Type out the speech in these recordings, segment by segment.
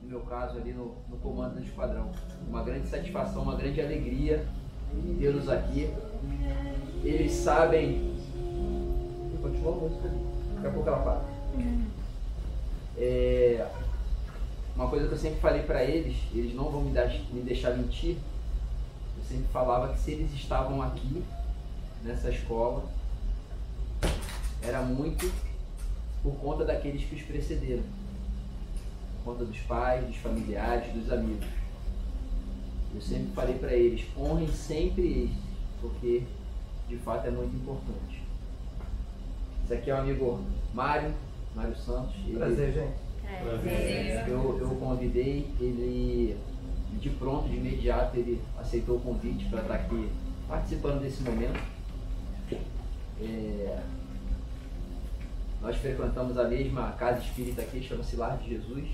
no meu caso ali no comando do esquadrão. Uma grande satisfação, uma grande alegria tê-los aqui. Eles sabem... Continua a música ali, daqui a pouco ela para. Uma coisa que eu sempre falei para eles não vão me deixar mentir. Eu sempre falava que se eles estavam aqui, nessa escola, era muito por conta daqueles que os precederam. Por conta dos pais, dos familiares, dos amigos. Eu sempre falei para eles, honrem sempre eles, porque de fato é muito importante. Esse aqui é o amigo Mário Santos. Prazer, gente. Eu convidei, ele de pronto, de imediato, ele aceitou o convite para estar aqui participando desse momento. Nós frequentamos a mesma casa espírita aqui, chama-se Lar de Jesus.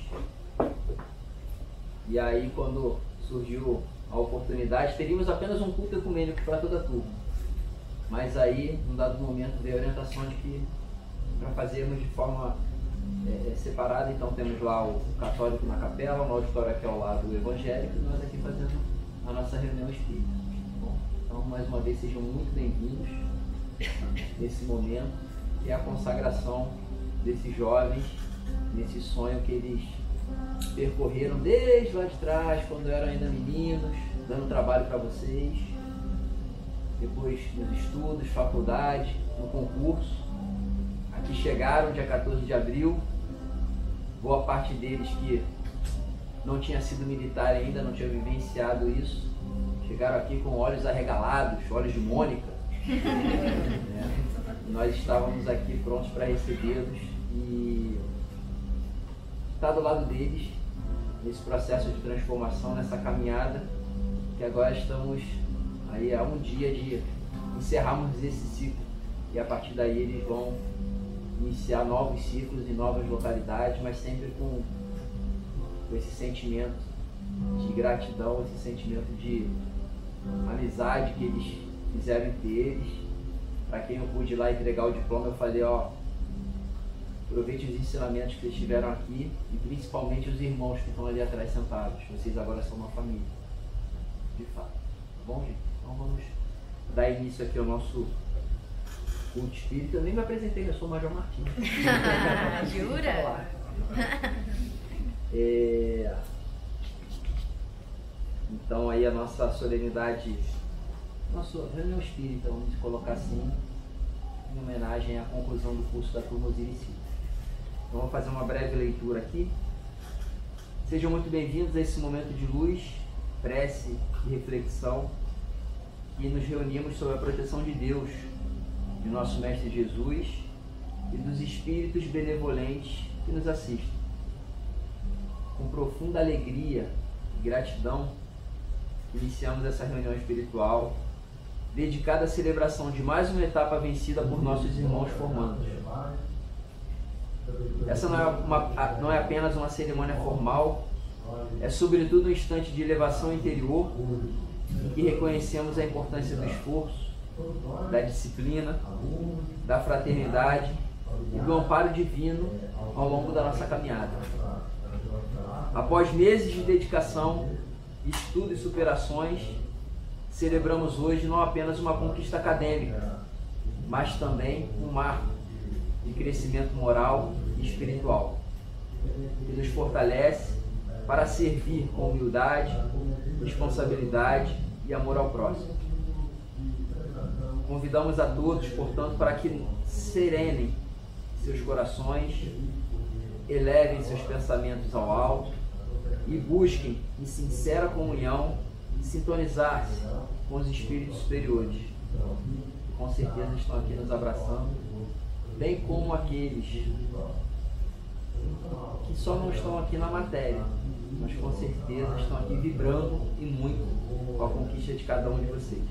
E aí, quando surgiu a oportunidade, teríamos apenas um culto ecumênico para toda a turma. Mas aí, num dado momento, veio a orientação de que para fazermos de forma separada, então temos lá o católico na capela, o auditório aqui ao lado do evangélico, e nós aqui fazendo a nossa reunião espírita. Bom, então, mais uma vez, sejam muito bem-vindos nesse momento, que é a consagração desses jovens, nesse sonho que eles percorreram desde lá de trás, quando eram ainda meninos, dando trabalho para vocês, depois nos estudos, faculdade, no concurso. Aqui chegaram dia 14 de abril, boa parte deles que não tinha sido militar ainda, não tinha vivenciado isso, chegaram aqui com olhos arregalados, olhos de Mônica. Nós estávamos aqui prontos para recebê-los e estar do lado deles nesse processo de transformação, nessa caminhada, que agora estamos aí a um dia de encerrarmos esse ciclo e a partir daí eles vão iniciar novos ciclos em novas localidades, mas sempre com esse sentimento de gratidão, esse sentimento de amizade que eles fizeram entre eles. Para quem eu pude ir lá entregar o diploma, eu falei, aproveite os ensinamentos que vocês tiveram aqui e principalmente os irmãos que estão ali atrás sentados. Vocês agora são uma família, de fato. Tá bom, gente? Então vamos dar início aqui ao nosso culto espírita. Eu nem me apresentei, eu sou o Major Martins. Jura? Então aí a nossa solenidade, nossa reunião espírita, vamos colocar assim, em homenagem à conclusão do curso da turma Osiricida. Então vamos fazer uma breve leitura aqui. Sejam muito bem-vindos a esse momento de luz, prece e reflexão, e nos reunimos sob a proteção de Deus, de nosso Mestre Jesus e dos espíritos benevolentes que nos assistem. Com profunda alegria e gratidão, iniciamos essa reunião espiritual dedicada à celebração de mais uma etapa vencida por nossos irmãos formandos. Essa não é apenas uma cerimônia formal, é sobretudo um instante de elevação interior em que reconhecemos a importância do esforço, da disciplina, da fraternidade e do amparo divino ao longo da nossa caminhada. Após meses de dedicação, estudo e superações, celebramos hoje não apenas uma conquista acadêmica, mas também um marco de crescimento moral e espiritual, que nos fortalece para servir com humildade, responsabilidade e amor ao próximo. Convidamos a todos, portanto, para que serenem seus corações, elevem seus pensamentos ao alto e busquem, em sincera comunhão, sintonizar-se com os espíritos superiores, que com certeza estão aqui nos abraçando, bem como aqueles que só não estão aqui na matéria, mas com certeza estão aqui vibrando e muito com a conquista de cada um de vocês.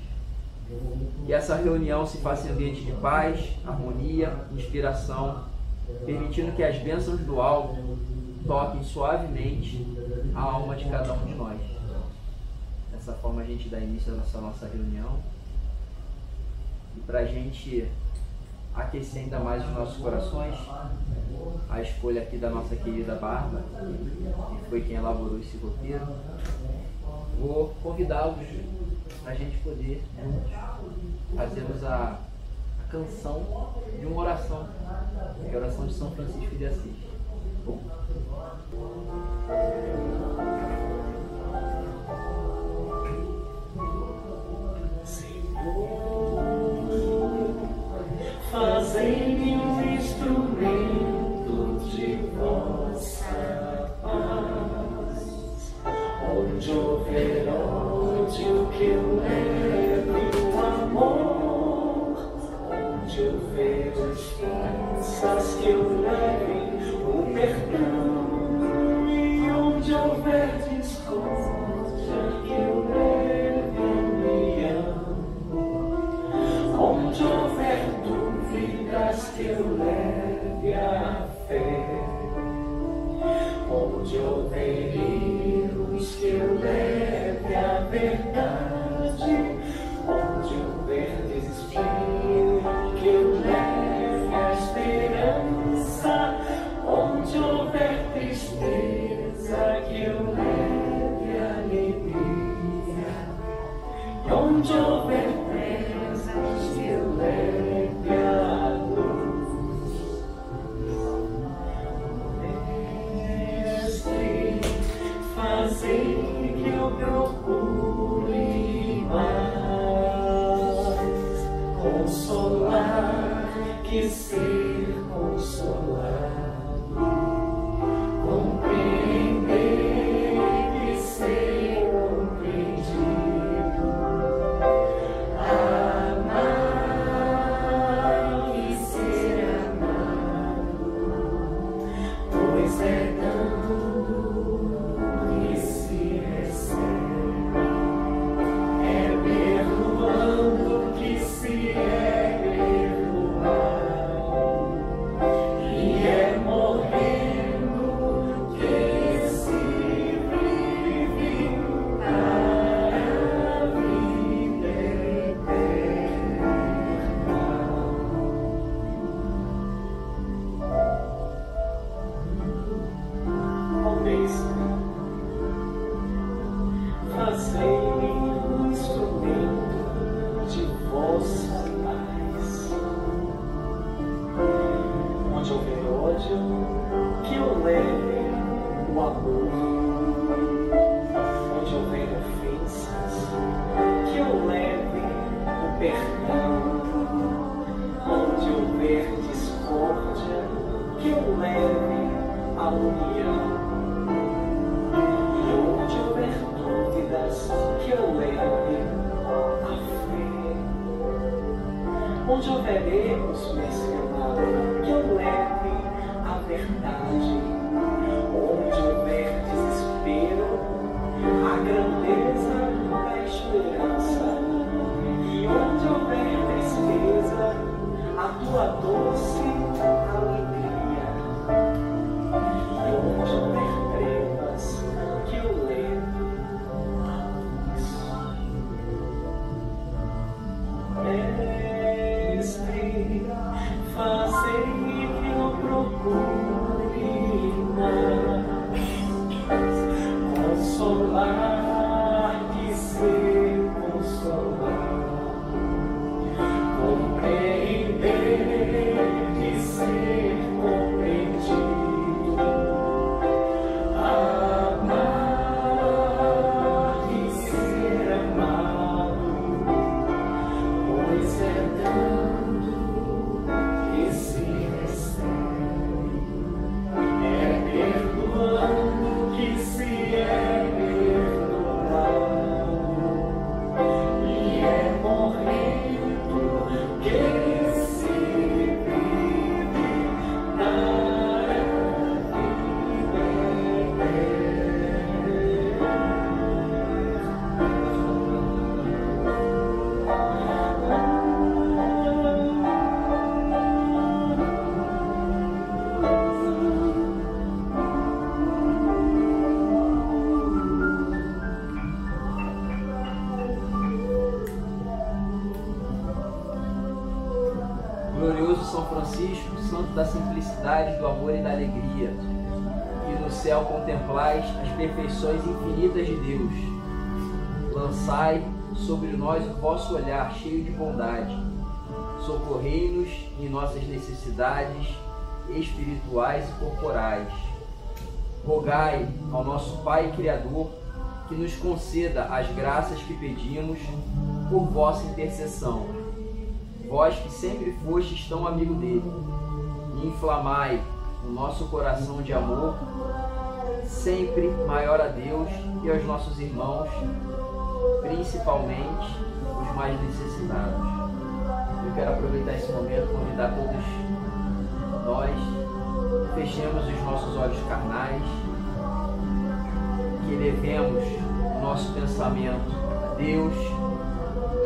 Que essa reunião se faça em ambiente de paz, harmonia, inspiração, permitindo que as bênçãos do alto toquem suavemente a alma de cada um de nós. Dessa forma a gente dá início a nossa reunião. E para a gente aquecer ainda mais os nossos corações, a escolha aqui da nossa querida Bárbara, que foi quem elaborou esse roteiro, vou convidá-los para a gente poder juntos fazermos a canção de uma oração, que é a oração de São Francisco de Assis. Bom. Fazei-me um instrumento de vossa paz, onde houver ódio que eu leve o amor, onde houver ofensas que eu leve o perdão, e onde houver discórdia que eu leve a união, onde houver dúvidas que eu leve a fé, onde houver erros que eu leve a verdade, onde houver desespero que eu leve a esperança, onde houver tristeza que eu leve a alegria, e onde houver trevas que eu leve a luz. Mestre, fazei que eu procure mais consolar que ser consolado, compreender que ser compreendido, amar e ser amado, pois é dando que se recebe, é perdoando que se é perdoado, e é morrendo que se vive para a vida eterna. Ó Mestre, fazei-me um instrumento de vossa paz, onde houver ódio, que eu leve o amor, onde houver ofensas, que eu leve o perdão, onde houver discórdia, que eu leve a união, e onde houver dúvidas, que eu leve a fé, onde houver erros, Mestre amado, que eu leve a verdade, onde houver desespero, a grandeza da esperança, e onde houver tristeza, a tua doce alegria, e onde houver trevas, que eu leve a luz. Mestre, felicidade, do amor e da alegria, e no céu contemplais as perfeições infinitas de Deus. Lançai sobre nós o vosso olhar cheio de bondade, socorrei-nos em nossas necessidades espirituais e corporais. Rogai ao nosso Pai Criador que nos conceda as graças que pedimos por vossa intercessão. Vós que sempre fostes tão amigo dele, e inflamai o nosso coração de amor, sempre maior a Deus e aos nossos irmãos, principalmente os mais necessitados. Eu quero aproveitar esse momento e convidar todos nós, fechemos os nossos olhos carnais, que elevemos o nosso pensamento a Deus,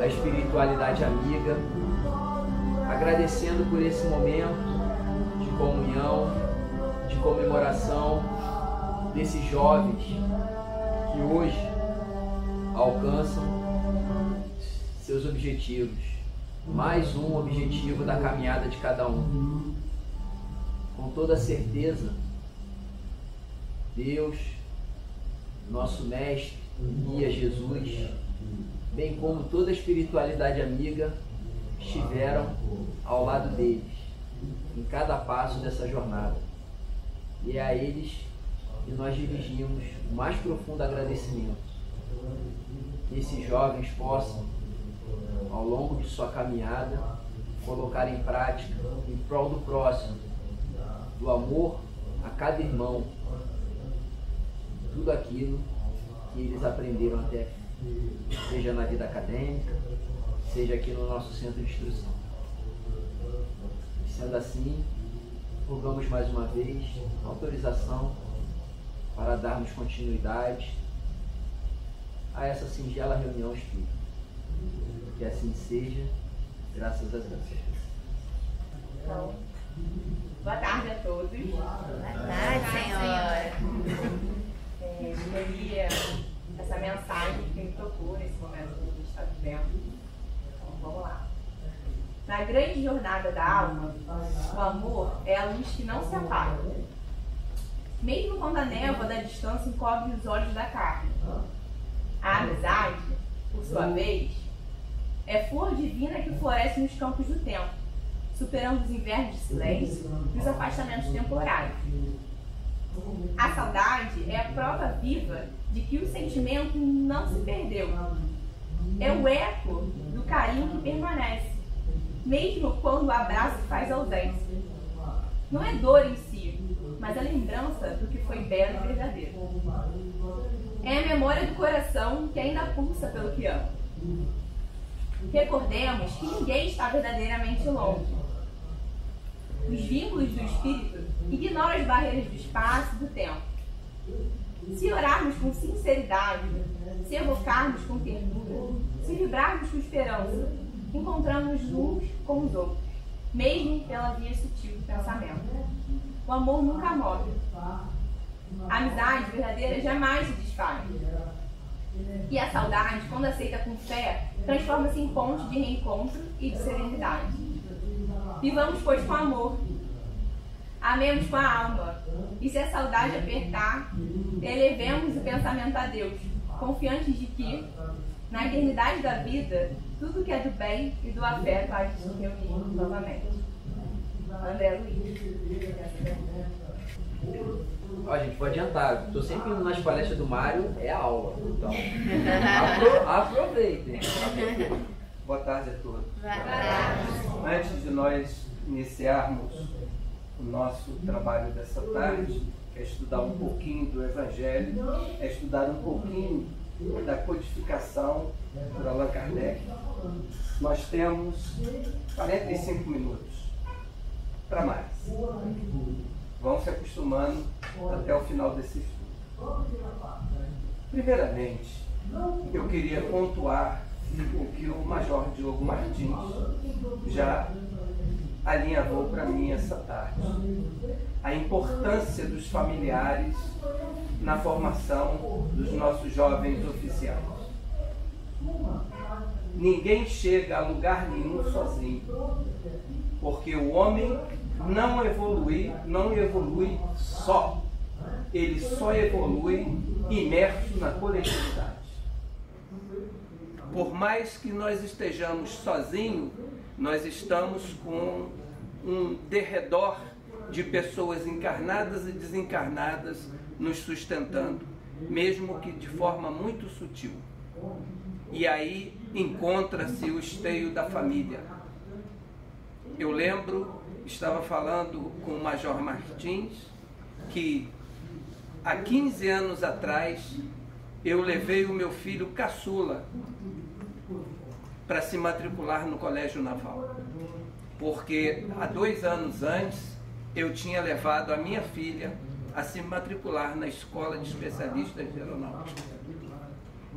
a espiritualidade amiga, agradecendo por esse momento de comunhão, de comemoração desses jovens que hoje alcançam seus objetivos. Mais um objetivo da caminhada de cada um. Com toda certeza, Deus, nosso Mestre, guia Jesus, bem como toda a espiritualidade amiga, estiveram ao lado deles, em cada passo dessa jornada. E é a eles que nós dirigimos o mais profundo agradecimento. Que esses jovens possam, ao longo de sua caminhada, colocar em prática, em prol do próximo, do amor a cada irmão, tudo aquilo que eles aprenderam até aqui, seja na vida acadêmica, seja aqui no nosso centro de instrução. Sendo assim, rogamos mais uma vez autorização para darmos continuidade a essa singela reunião espírita. Que assim seja, graças a Deus. Então, boa tarde a todos. Boa tarde, senhora. Escolhi essa mensagem que me tocou nesse momento que a gente está vivendo. Então, vamos lá. Na grande jornada da alma, o amor é a luz que não se apaga. Mesmo quando a névoa da distância encobre os olhos da carne. A amizade, por sua vez, é flor divina que floresce nos campos do tempo, superando os invernos de silêncio e os afastamentos temporários. A saudade é a prova viva de que o sentimento não se perdeu. É o eco do carinho que permanece, mesmo quando o abraço faz ausência. Não é dor em si, mas a lembrança do que foi belo e verdadeiro. É a memória do coração que ainda pulsa pelo que ama. Recordemos que ninguém está verdadeiramente longe. Os vínculos do espírito ignoram as barreiras do espaço e do tempo. Se orarmos com sinceridade, se evocarmos com ternura, se vibrarmos com esperança, encontramos uns com os outros, mesmo pela via sutil do pensamento. O amor nunca morre. A amizade verdadeira jamais se desfaz. E a saudade, quando aceita com fé, transforma-se em ponte de reencontro e de serenidade. Vivamos, pois, com amor. Amemos com a alma. E se a saudade apertar, elevemos o pensamento a Deus, confiantes de que, na eternidade da vida, tudo que é do bem e do afeto há de se reunir novamente. André Luiz. Ó, gente, vou adiantar. Estou sempre indo nas palestras do Mário, é aula. Então, aproveitem. Boa tarde a todos. Boa tarde. Antes de nós iniciarmos o nosso trabalho dessa tarde, que é estudar um pouquinho do Evangelho, é estudar um pouquinho da codificação por Allan Kardec, nós temos 45 minutos para mais. Vão se acostumando até o final desse estudo. Primeiramente, eu queria pontuar o que o Major Diogo Martins já alinhavou para mim essa tarde. A importância dos familiares na formação dos nossos jovens oficiais. Ninguém chega a lugar nenhum sozinho, porque o homem não evolui só. Ele só evolui imerso na coletividade. Por mais que nós estejamos sozinhos, nós estamos com um derredor de pessoas encarnadas e desencarnadas nos sustentando, mesmo que de forma muito sutil. E aí encontra-se o esteio da família. Eu lembro, estava falando com o Major Martins, que há 15 anos atrás eu levei o meu filho caçula para se matricular no Colégio Naval. Porque há 2 anos antes eu tinha levado a minha filha a se matricular na Escola de Especialistas de Aeronáutica.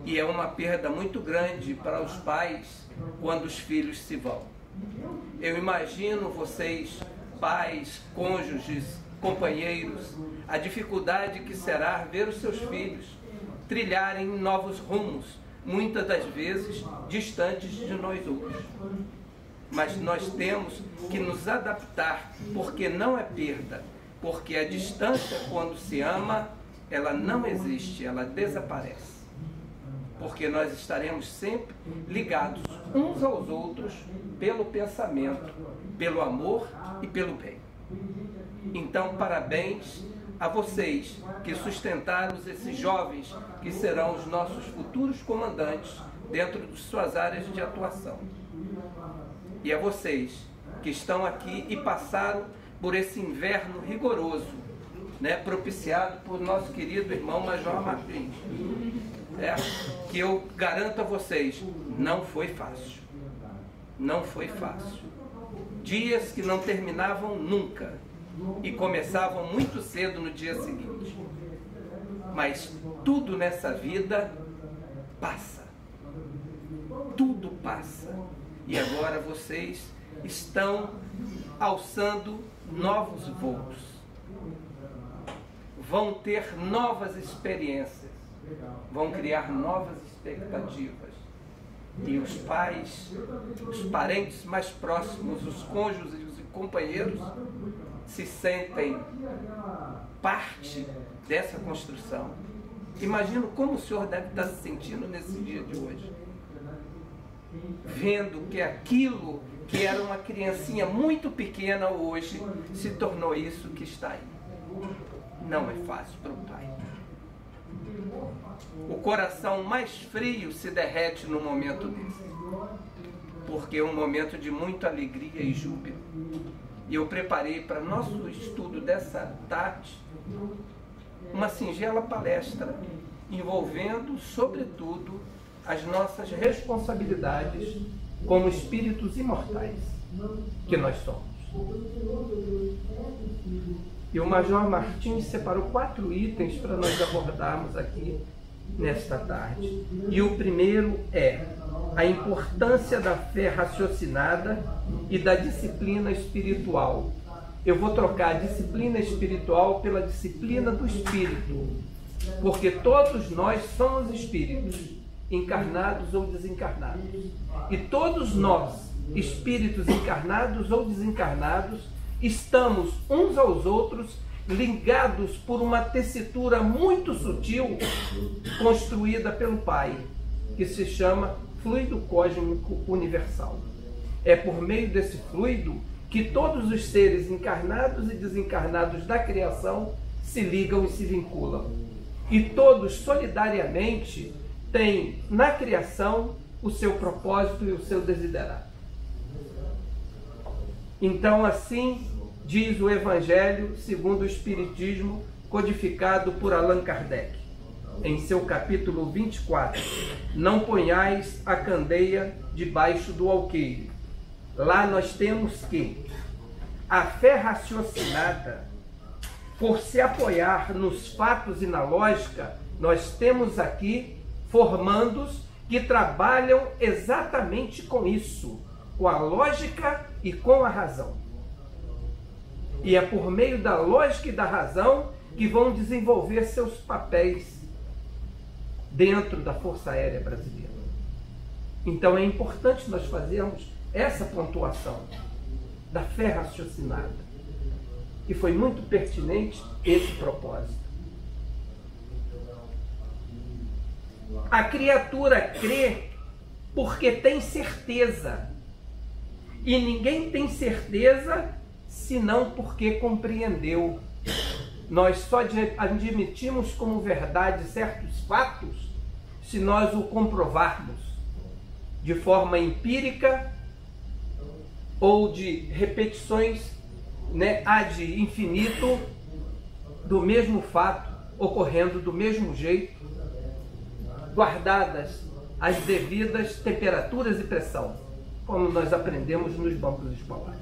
E é uma perda muito grande para os pais quando os filhos se vão. Eu imagino vocês, pais, cônjuges, companheiros, a dificuldade que será ver os seus filhos trilharem novos rumos, muitas das vezes distantes de nós outros. Mas nós temos que nos adaptar, porque não é perda, porque a distância, quando se ama, ela não existe, ela desaparece. Porque nós estaremos sempre ligados uns aos outros pelo pensamento, pelo amor e pelo bem. Então, parabéns a vocês que sustentaram esses jovens que serão os nossos futuros comandantes dentro de suas áreas de atuação. E a vocês que estão aqui e passaram por esse inverno rigoroso, né, propiciado por nosso querido irmão Major Martins. Que eu garanto a vocês, não foi fácil. Não foi fácil. Dias que não terminavam nunca e começavam muito cedo no dia seguinte. Mas tudo nessa vida passa. Tudo passa. E agora vocês estão alçando novos voos. Vão ter novas experiências. Vão criar novas expectativas. E os pais, os parentes mais próximos, os cônjuges e os companheiros se sentem parte dessa construção. Imagino como o senhor deve estar se sentindo nesse dia de hoje. Vendo que aquilo que era uma criancinha muito pequena hoje se tornou isso que está aí. Não é fácil para o pai. O coração mais frio se derrete num momento desse, porque é um momento de muita alegria e júbilo. E eu preparei para nosso estudo dessa tarde uma singela palestra envolvendo, sobretudo, as nossas responsabilidades como espíritos imortais que nós somos. E o Major Martins separou 4 itens para nós abordarmos aqui nesta tarde. E o primeiro é a importância da fé raciocinada e da disciplina espiritual. Eu vou trocar a disciplina espiritual pela disciplina do espírito, porque todos nós somos espíritos, encarnados ou desencarnados. E todos nós, espíritos encarnados ou desencarnados, estamos uns aos outros ligados por uma tessitura muito sutil construída pelo Pai, que se chama fluido cósmico universal. É por meio desse fluido que todos os seres encarnados e desencarnados da criação se ligam e se vinculam. E todos solidariamente têm na criação o seu propósito e o seu desiderato. Então, assim diz o Evangelho segundo o Espiritismo, codificado por Allan Kardec, em seu capítulo 24. Não ponhais a candeia debaixo do alqueire. Lá nós temos que a fé raciocinada, por se apoiar nos fatos e na lógica, nós temos aqui formandos que trabalham exatamente com isso, com a lógica e com a razão. E é por meio da lógica e da razão que vão desenvolver seus papéis dentro da Força Aérea Brasileira. Então é importante nós fazermos essa pontuação da fé raciocinada. que foi muito pertinente esse propósito. A criatura crê porque tem certeza. E ninguém tem certeza senão porque compreendeu. Nós só admitimos como verdade certos fatos se nós o comprovarmos de forma empírica ou de repetições, ad infinito do mesmo fato, ocorrendo do mesmo jeito, guardadas as devidas temperaturas e pressão, como nós aprendemos nos bancos escolares.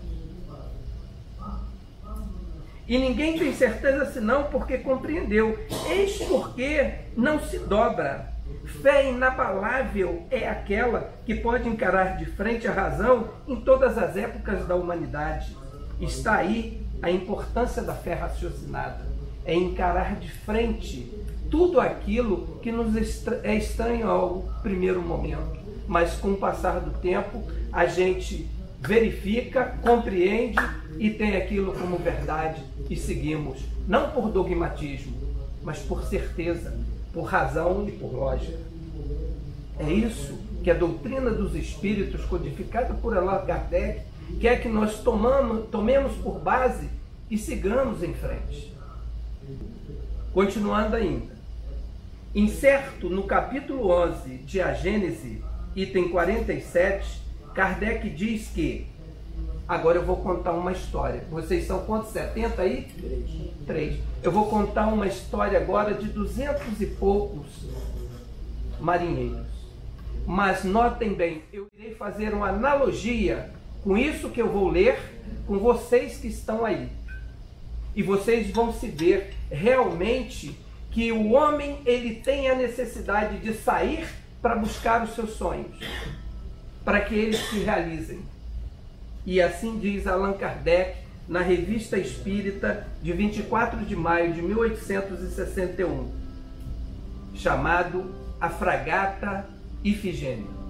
E ninguém tem certeza senão porque compreendeu. Eis porque não se dobra. Fé inabalável é aquela que pode encarar de frente a razão em todas as épocas da humanidade. Está aí a importância da fé raciocinada. É encarar de frente tudo aquilo que nos é estranho ao primeiro momento. Mas com o passar do tempo, a gente verifica, compreende e tem aquilo como verdade e seguimos, não por dogmatismo, mas por certeza, por razão e por lógica. É isso que a doutrina dos espíritos, codificada por Allan Kardec, quer que nós tomemos por base e sigamos em frente. Continuando ainda. Incerto no capítulo 11 de A Gênese, item 47, Kardec diz que, agora eu vou contar uma história. Vocês são quantos? 70 aí? 3. Eu vou contar uma história agora de 200 e poucos marinheiros. Mas notem bem, eu irei fazer uma analogia com isso que eu vou ler, com vocês que estão aí. E vocês vão se ver realmente que o homem, ele tem a necessidade de sair para buscar os seus sonhos, para que eles se realizem. E assim diz Allan Kardec na Revista Espírita de 24 de maio de 1861, chamado A Fragata Ifigênia.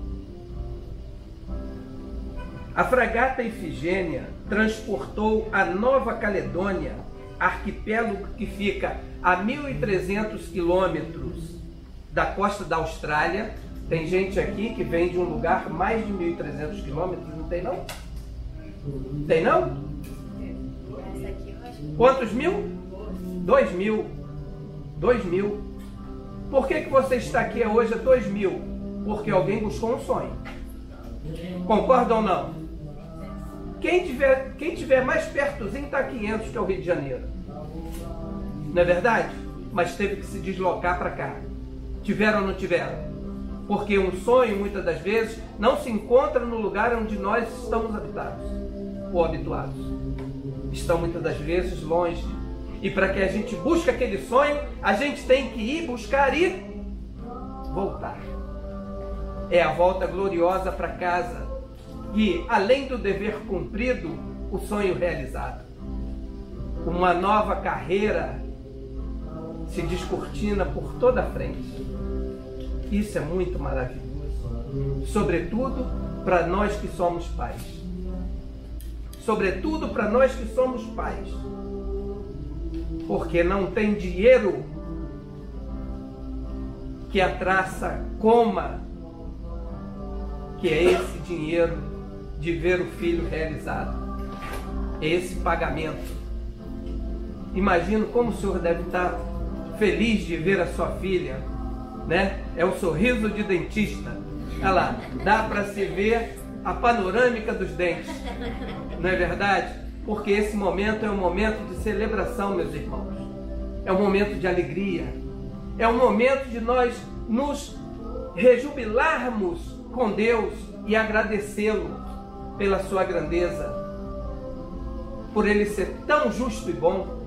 A fragata Ifigênia transportou a Nova Caledônia, arquipélago que fica a 1.300 quilômetros da costa da Austrália. Tem gente aqui que vem de um lugar mais de 1.300 quilômetros, não tem não? Tem não? Quantos mil? 2.000. 2.000. Por que você está aqui hoje a 2.000? Porque alguém buscou um sonho. Concorda ou não? Quem tiver mais pertozinho está a 500, que é o Rio de Janeiro. Não é verdade? Mas teve que se deslocar para cá. Tiveram ou não tiveram? Porque um sonho, muitas das vezes, não se encontra no lugar onde nós estamos habitados ou habituados. Estão muitas das vezes longe. E para que a gente busque aquele sonho, a gente tem que ir buscar e voltar. É a volta gloriosa para casa. E, além do dever cumprido, o sonho realizado. Uma nova carreira se descortina por toda a frente. Isso é muito maravilhoso. Sobretudo para nós que somos pais. Sobretudo para nós que somos pais. Porque não tem dinheiro que a traça coma, que é esse dinheiro de ver o filho realizado. É esse pagamento. Imagino como o senhor deve estar feliz de ver a sua filha, né? É o sorriso de dentista. Olha lá, dá para se ver a panorâmica dos dentes. Não é verdade? Porque esse momento é um momento de celebração, meus irmãos. É um momento de alegria. É um momento de nós nos rejubilarmos com Deus e agradecê-lo pela sua grandeza, por ele ser tão justo e bom,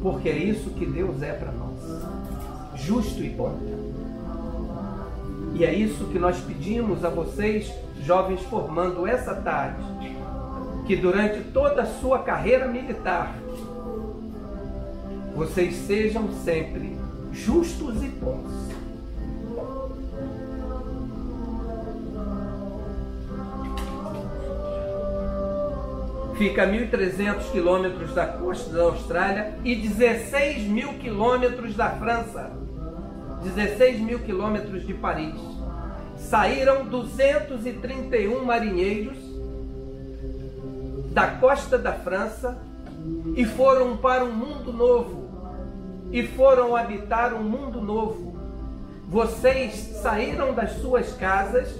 porque é isso que Deus é para nós, justo e bom. E é isso que nós pedimos a vocês, jovens formando essa tarde, que durante toda a sua carreira militar, vocês sejam sempre justos e bons. fica a 1.300 quilômetros da costa da Austrália e 16 mil quilômetros da França, 16 mil quilômetros de Paris. Saíram 231 marinheiros da costa da França e foram para um mundo novo, e foram habitar um mundo novo. Vocês saíram das suas casas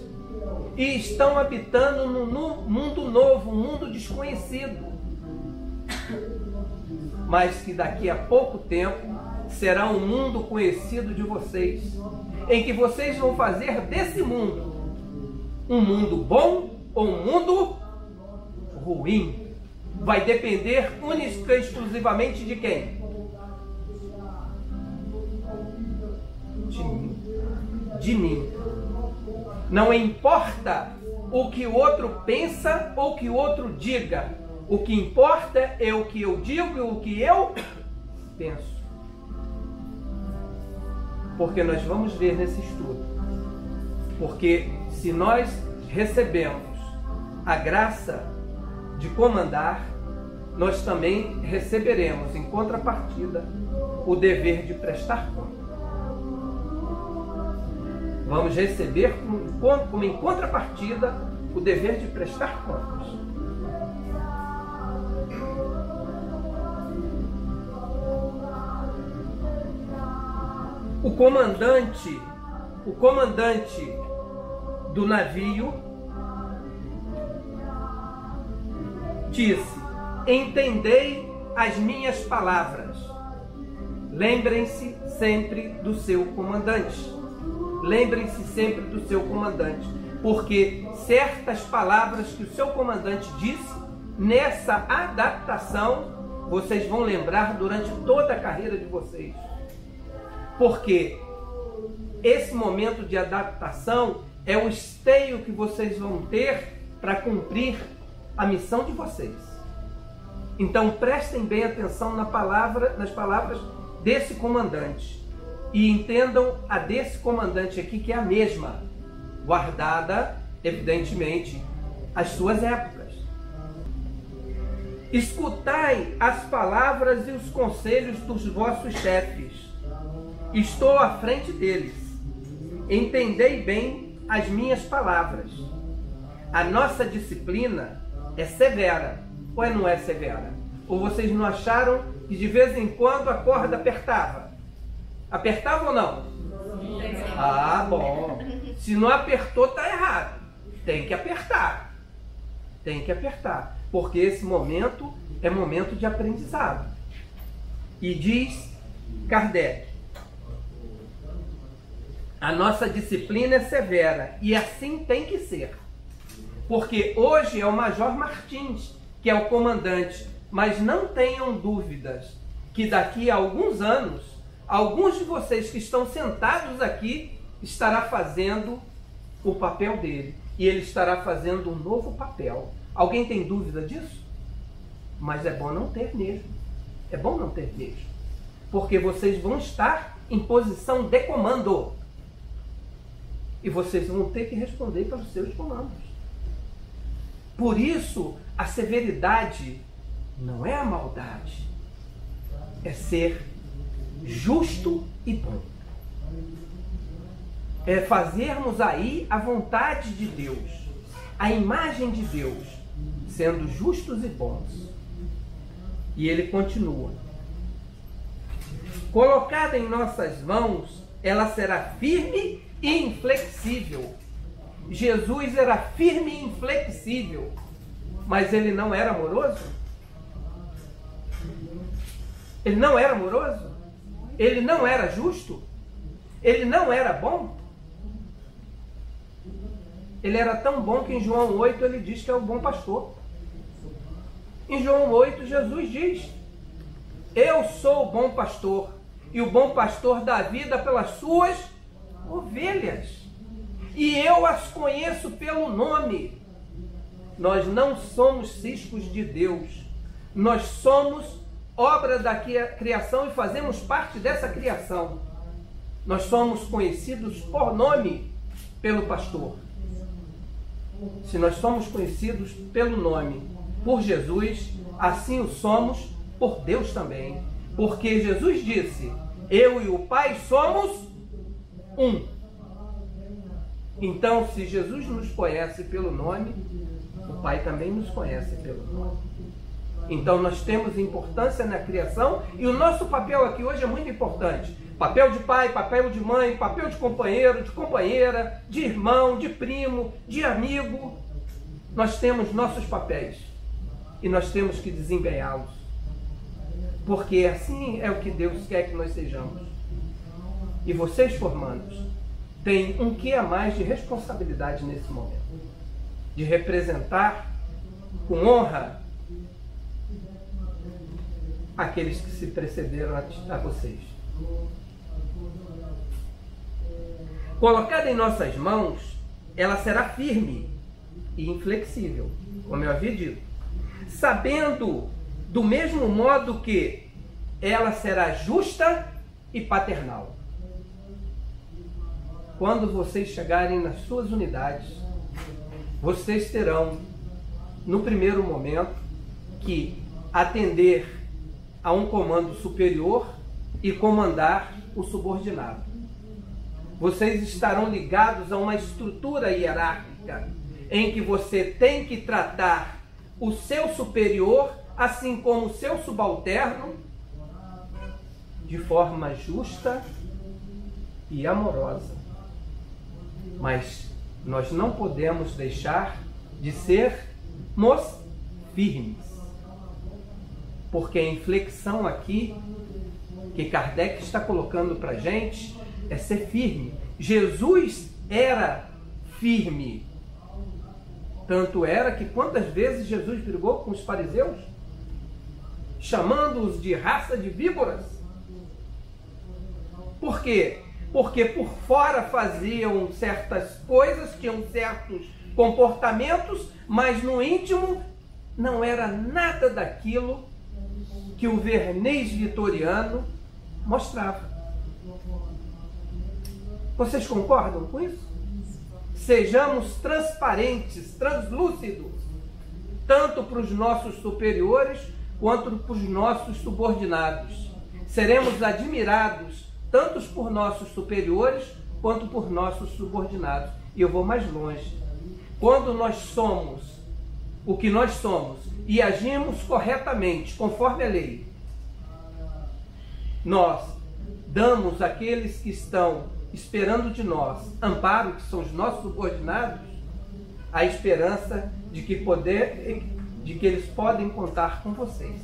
e estão habitando num mundo novo, um mundo desconhecido, mas que daqui a pouco tempo será um mundo conhecido de vocês, em que vocês vão fazer desse mundo um mundo bom ou um mundo ruim. Vai depender única e exclusivamente de quem? De mim. De mim. Não importa o que o outro pensa ou o que o outro diga. O que importa é o que eu digo e o que eu penso. Porque nós vamos ver nesse estudo. Porque se nós recebemos a graça de comandar, nós também receberemos em contrapartida o dever de prestar conta. Vamos receber como em contrapartida o dever de prestar contas. O comandante do navio disse: entendei as minhas palavras. Lembrem-se sempre do seu comandante. Lembrem-se sempre do seu comandante, porque certas palavras que o seu comandante disse, nessa adaptação, vocês vão lembrar durante toda a carreira de vocês. Porque esse momento de adaptação é o esteio que vocês vão ter para cumprir a missão de vocês. Então prestem bem atenção nas palavras desse comandante. E entendam a desse comandante aqui, que é a mesma, guardada, evidentemente, às suas épocas. Escutai as palavras e os conselhos dos vossos chefes. Estou à frente deles. Entendei bem as minhas palavras. A nossa disciplina é severa, ou não é severa? Ou vocês não acharam que de vez em quando a corda apertava? Apertava ou não? Ah, bom. Se não apertou, está errado. Tem que apertar. Tem que apertar. Porque esse momento é momento de aprendizado. E diz Kardec: a nossa disciplina é severa. E assim tem que ser. Porque hoje é o Major Martins que é o comandante. Mas não tenham dúvidas que daqui a alguns anos, alguns de vocês que estão sentados aqui estará fazendo o papel dele. E ele estará fazendo um novo papel. Alguém tem dúvida disso? Mas é bom não ter mesmo. É bom não ter mesmo. Porque vocês vão estar em posição de comando. E vocês vão ter que responder pelos seus comandos. Por isso, a severidade não é a maldade. É ser justo e bom. É fazermos aí a vontade de Deus, a imagem de Deus, sendo justos e bons. E ele continua: colocada em nossas mãos, ela será firme e inflexível. Jesus era firme e inflexível, mas ele não era amoroso? Ele não era amoroso? Ele não era justo? Ele não era bom? Ele era tão bom que em João 8 ele diz que é o bom pastor. Em João 8 Jesus diz: eu sou o bom pastor, e o bom pastor dá vida pelas suas ovelhas, e eu as conheço pelo nome. Nós não somos ciscos de Deus, nós somos obra da criação e fazemos parte dessa criação. Nós somos conhecidos por nome pelo pastor. Se nós somos conhecidos pelo nome, por Jesus, assim o somos por Deus também. Porque Jesus disse: eu e o Pai somos um. Então, se Jesus nos conhece pelo nome, o Pai também nos conhece pelo nome. Então, nós temos importância na criação e o nosso papel aqui hoje é muito importante. Papel de pai, papel de mãe, papel de companheiro, de companheira, de irmão, de primo, de amigo. Nós temos nossos papéis e nós temos que desempenhá-los. Porque assim é o que Deus quer que nós sejamos. E vocês, formandos, têm um quê a mais de responsabilidade nesse momento. De representar com honra aqueles que se precederam a vocês. Colocada em nossas mãos, ela será firme e inflexível, como eu havia dito, sabendo do mesmo modo que ela será justa e paternal. Quando vocês chegarem nas suas unidades, vocês terão, no primeiro momento, que atender a um comando superior e comandar o subordinado. Vocês estarão ligados a uma estrutura hierárquica em que você tem que tratar o seu superior, assim como o seu subalterno, de forma justa e amorosa. Mas nós não podemos deixar de sermos firmes. Porque a inflexão aqui que Kardec está colocando para a gente é ser firme. Jesus era firme. Tanto era que quantas vezes Jesus brigou com os fariseus, chamando-os de raça de víboras. Por quê? Porque por fora faziam certas coisas, tinham certos comportamentos, mas no íntimo não era nada daquilo que o verniz vitoriano mostrava. Vocês concordam com isso? Sejamos transparentes, translúcidos, tanto para os nossos superiores quanto para os nossos subordinados. Seremos admirados tanto por nossos superiores quanto por nossos subordinados. E eu vou mais longe. Quando nós somos o que nós somos e agimos corretamente, conforme a lei, nós damos àqueles que estão esperando de nós amparo, que são os nossos subordinados, a esperança de que eles podem contar com vocês.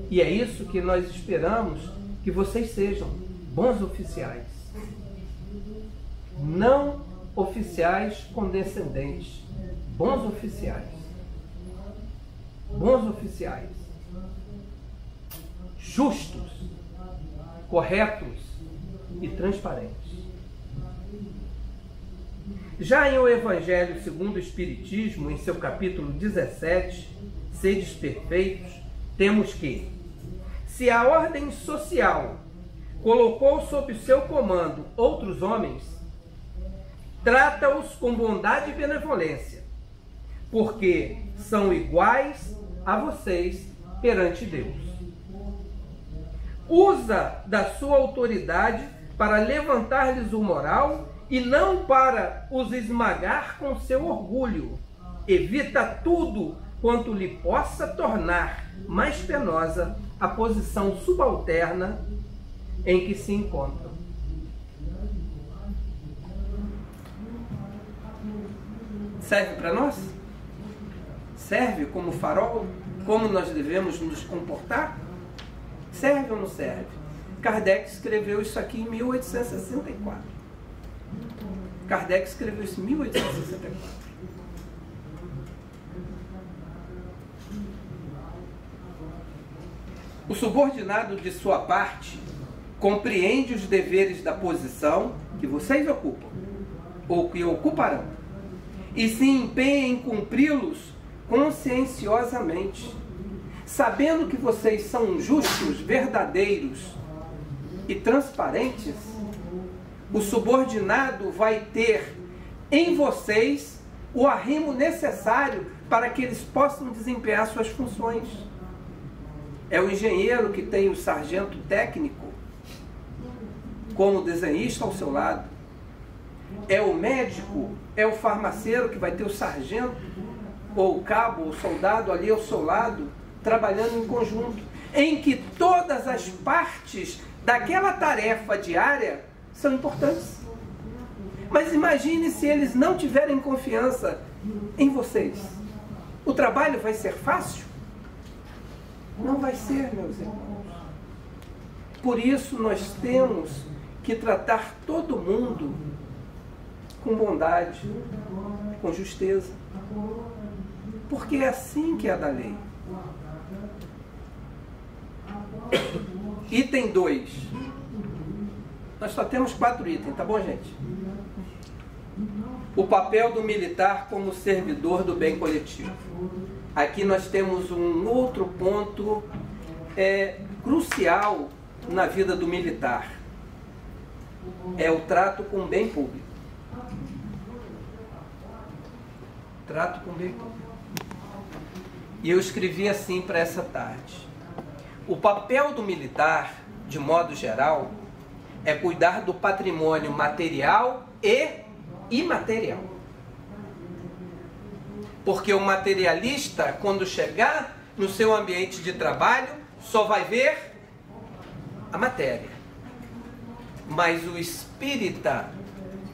E é isso que nós esperamos que vocês sejam, bons oficiais. Não oficiais condescendentes, bons oficiais. Bons oficiais. Justos, corretos e transparentes. Já em O Evangelho segundo o Espiritismo, em seu capítulo 17, Sedes Perfeitos, temos que, se a ordem social colocou sob seu comando outros homens, trata-os com bondade e benevolência, porque são iguais a vocês perante Deus. Usa da sua autoridade para levantar-lhes o moral e não para os esmagar com seu orgulho. Evita tudo quanto lhe possa tornar mais penosa a posição subalterna em que se encontram. Serve para nós? Serve como farol? Como nós devemos nos comportar? Serve ou não serve? Kardec escreveu isso aqui em 1864. Kardec escreveu isso em 1864. O subordinado, de sua parte, compreende os deveres da posição que vocês ocupam, ou que ocuparão, e se empenha em cumpri-los conscienciosamente, sabendo que vocês são justos, verdadeiros e transparentes. O subordinado vai ter em vocês o arrimo necessário para que eles possam desempenhar suas funções. É o engenheiro que tem o sargento técnico como desenhista ao seu lado. É o médico, é o farmaceiro que vai ter o sargento, ou o cabo, ou o soldado ali ao seu lado, trabalhando em conjunto, em que todas as partes daquela tarefa diária são importantes. Mas imagine se eles não tiverem confiança em vocês. O trabalho vai ser fácil? Não vai ser, meus irmãos. Por isso nós temos que tratar todo mundo com bondade, com justeza. Porque é assim que é da lei. Item 2. Nós só temos 4 itens, tá bom, gente? O papel do militar como servidor do bem coletivo. Aqui nós temos um outro ponto crucial na vida do militar. É o trato com o bem público. Trato com o bem público. E eu escrevi assim para essa tarde. O papel do militar, de modo geral, é cuidar do patrimônio material e imaterial. Porque o materialista, quando chegar no seu ambiente de trabalho, só vai ver a matéria. Mas o espírita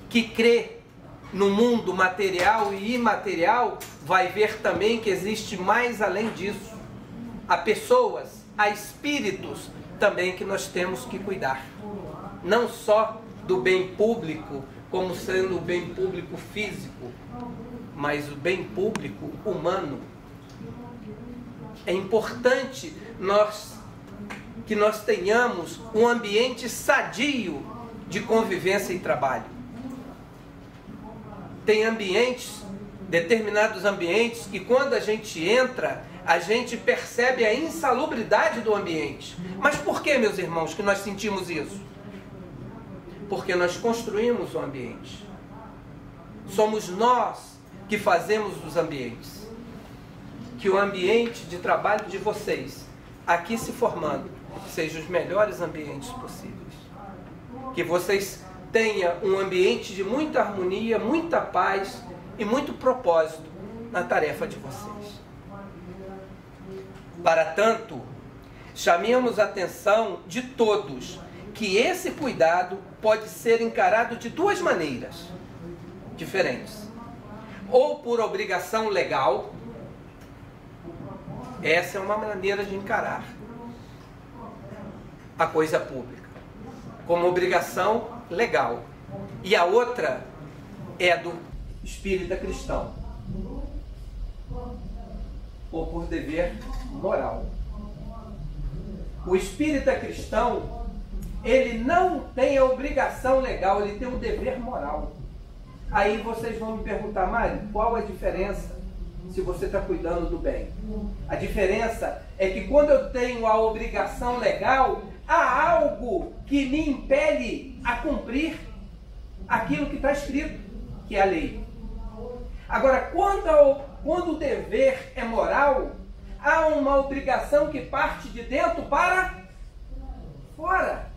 que crê no mundo material e imaterial vai ver também que existe mais além disso. Há pessoas, há espíritos também que nós temos que cuidar. Não só do bem público, como sendo o bem público físico, mas o bem público humano. É importante que nós tenhamos um ambiente sadio de convivência e trabalho. Tem ambientes, determinados ambientes, que quando a gente entra, a gente percebe a insalubridade do ambiente. Mas por que, meus irmãos, que nós sentimos isso? Porque nós construímos o ambiente. Somos nós que fazemos os ambientes. Que o ambiente de trabalho de vocês, aqui se formando, seja os melhores ambientes possíveis. Que vocês tenham um ambiente de muita harmonia, muita paz e muito propósito na tarefa de vocês. Para tanto, chamemos a atenção de todos que esse cuidado pode ser encarado de 2 maneiras diferentes. Ou por obrigação legal, essa é uma maneira de encarar a coisa pública, como obrigação legal. E a outra é a do espírita cristão, ou por dever moral. O espírita cristão, ele não tem a obrigação legal, ele tem o dever moral. Aí vocês vão me perguntar, Mário, qual a diferença se você está cuidando do bem? A diferença é que quando eu tenho a obrigação legal, há algo que me impele a cumprir aquilo que está escrito, que é a lei. Agora, quando o dever é moral, há uma obrigação que parte de dentro para fora.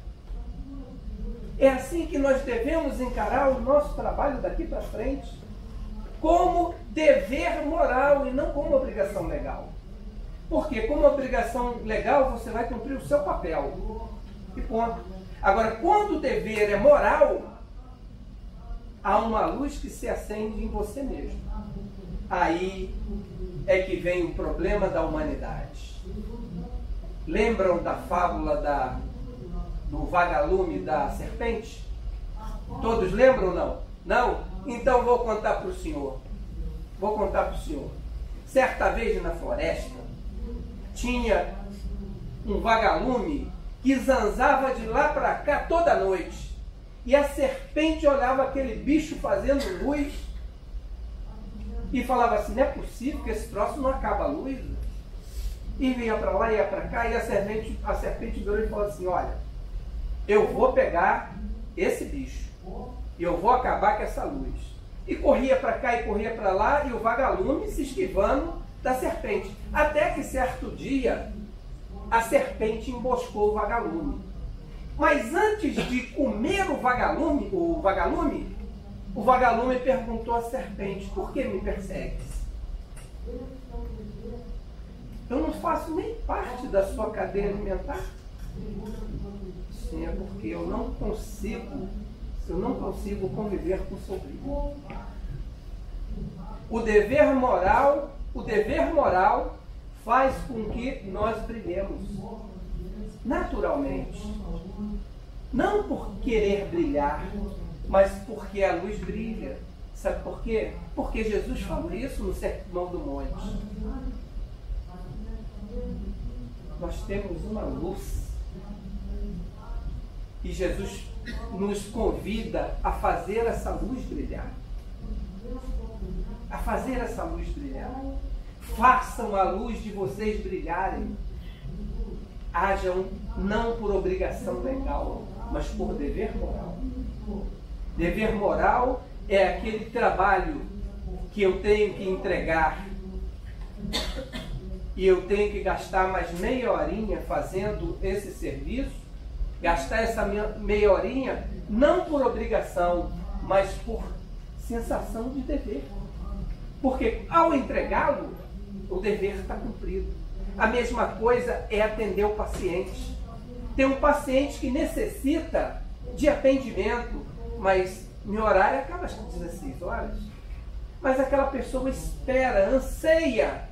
É assim que nós devemos encarar o nosso trabalho daqui para frente, como dever moral e não como obrigação legal. Porque como obrigação legal você vai cumprir o seu papel. E ponto. Agora, quando o dever é moral, há uma luz que se acende em você mesmo. Aí é que vem o problema da humanidade. Lembram da fábula do vagalume da serpente? Todos lembram ou não? Não? Então vou contar para o senhor. Vou contar para o senhor. Certa vez na floresta, tinha um vagalume que zanzava de lá para cá toda noite. E a serpente olhava aquele bicho fazendo luz e falava assim, não é possível que esse troço não acaba a luz. E vinha para lá, ia para cá, e a serpente virou e falou assim, olha, eu vou pegar esse bicho e eu vou acabar com essa luz. E corria para cá e corria para lá, e o vagalume se esquivando da serpente. Até que certo dia, a serpente emboscou o vagalume. Mas antes de comer o vagalume perguntou à serpente: por que me persegues? Eu não faço nem parte da sua cadeia alimentar. Sim, é porque eu não consigo conviver com o seu brilho. O dever moral faz com que nós brilhemos naturalmente. Não por querer brilhar, mas porque a luz brilha. Sabe por quê? Porque Jesus falou isso no Sermão do Monte. Nós temos uma luz. E Jesus nos convida a fazer essa luz brilhar. A fazer essa luz brilhar. Façam a luz de vocês brilharem. Hajam não por obrigação legal, mas por dever moral. Dever moral é aquele trabalho que eu tenho que entregar e eu tenho que gastar mais meia horinha fazendo esse serviço, gastar essa meia horinha não por obrigação, mas por sensação de dever. Porque ao entregá-lo, o dever está cumprido. A mesma coisa é atender o paciente. Tem um paciente que necessita de atendimento, mas meu horário acaba às 16 horas. Mas aquela pessoa espera, anseia,